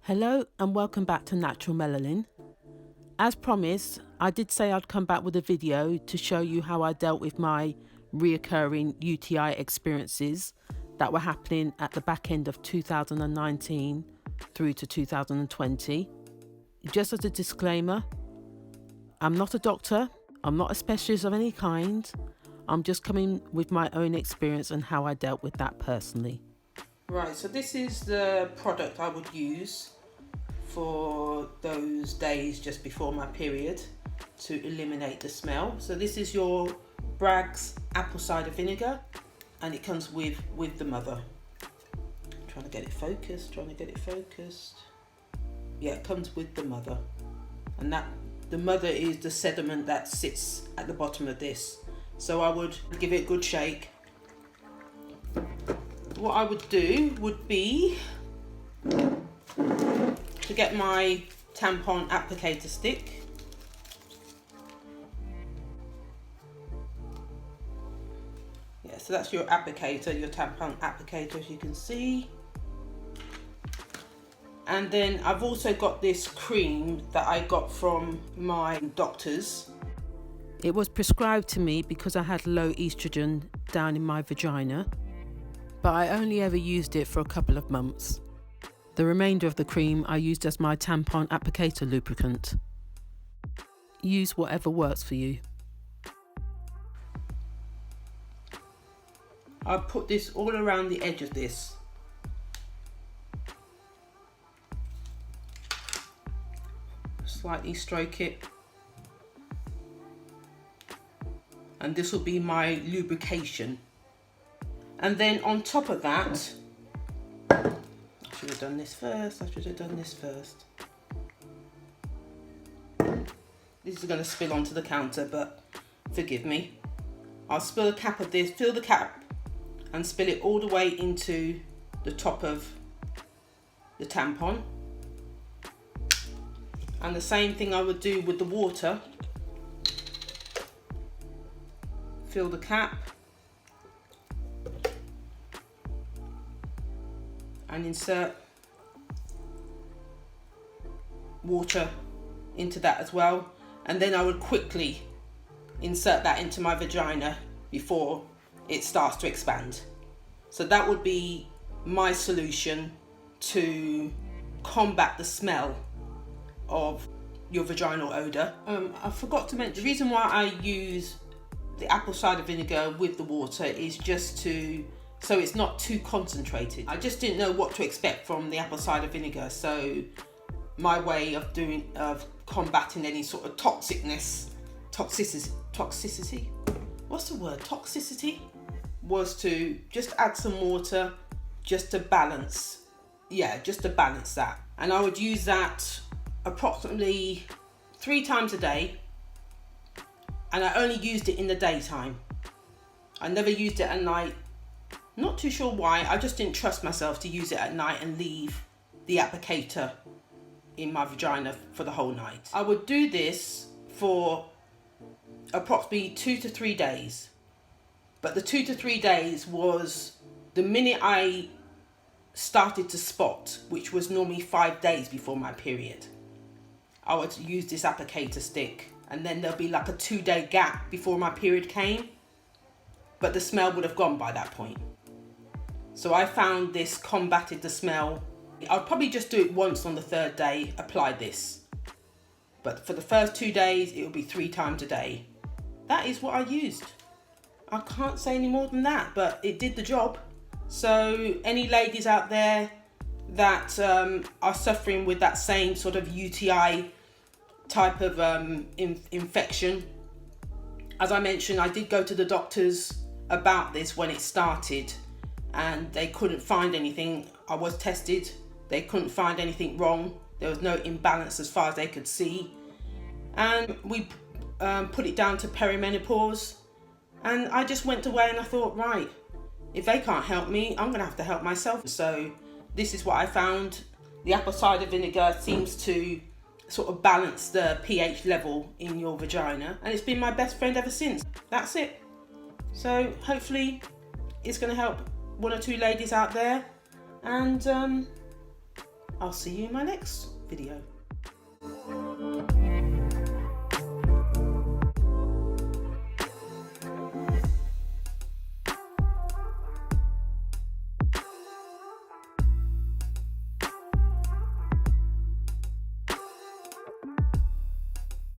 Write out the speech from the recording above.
Hello and welcome back to Natural Melanin. As promised, I did say I'd come back with a video to show you how I dealt with my reoccurring UTI experiences that were happening at the back end of 2019 through to 2020. Just as a disclaimer, I'm not a doctor, I'm not a specialist of any kind. I'm just coming with my own experience and how I dealt with that personally. Right, so this is the product I would use for those days just before my period to eliminate the smell. So this is your Bragg's apple cider vinegar, and it comes with the mother. Trying to get it focused. Yeah, it comes with the mother, and that the mother is the sediment that sits at the bottom of this. So I would give it a good shake. What I would do would be to get my tampon applicator stick. Yeah, so that's your applicator, your tampon applicator, as you can see. And then I've also got this cream that I got from my doctors. It was prescribed to me because I had low estrogen down in my vagina, but I only ever used it for a couple of months. The remainder of the cream I used as my tampon applicator lubricant. Use whatever works for you. I'll put this all around the edge of this. Slightly stroke it. And this will be my lubrication. And then on top of that, I should have done this first. This is going to spill onto the counter, but forgive me. I'll spill a cap of this, fill the cap, and spill it all the way into the top of the tampon. And the same thing I would do with the water. Fill the cap. And insert water into that as well, and then I would quickly insert that into my vagina before it starts to expand. So that would be my solution to combat the smell of your vaginal odour. I forgot to mention, the reason why I use the apple cider vinegar with the water is just so it's not too concentrated. I just didn't know what to expect from the apple cider vinegar, so my way of combating any sort of toxicity, what's the word, toxicity, was to just add some water just to balance that. And I would use that approximately 3 times a day, and I only used it in the daytime. I never used it at night. Not too sure why, I just didn't trust myself to use it at night and leave the applicator in my vagina for the whole night. I would do this for approximately 2 to 3 days. But the 2 to 3 days was the minute I started to spot, which was normally 5 days before my period. I would use this applicator stick, and then there'll be like a 2-day gap before my period came. But the smell would have gone by that point. So I found this combated the smell. I'll probably just do it once on the 3rd day, apply this. But for the first 2 days, it will be 3 times a day. That is what I used. I can't say any more than that, but it did the job. So any ladies out there that are suffering with that same sort of UTI type of infection, as I mentioned, I did go to the doctors about this when it started, and they couldn't find anything. I was tested, they couldn't find anything wrong. There was no imbalance as far as they could see, and we put it down to perimenopause. And I just went away and I thought, right, if they can't help me, I'm gonna have to help myself. So this is what I found. The apple cider vinegar seems to sort of balance the pH level in your vagina, and it's been my best friend ever since. That's it. So hopefully it's going to help one or two ladies out there, and I'll see you in my next video.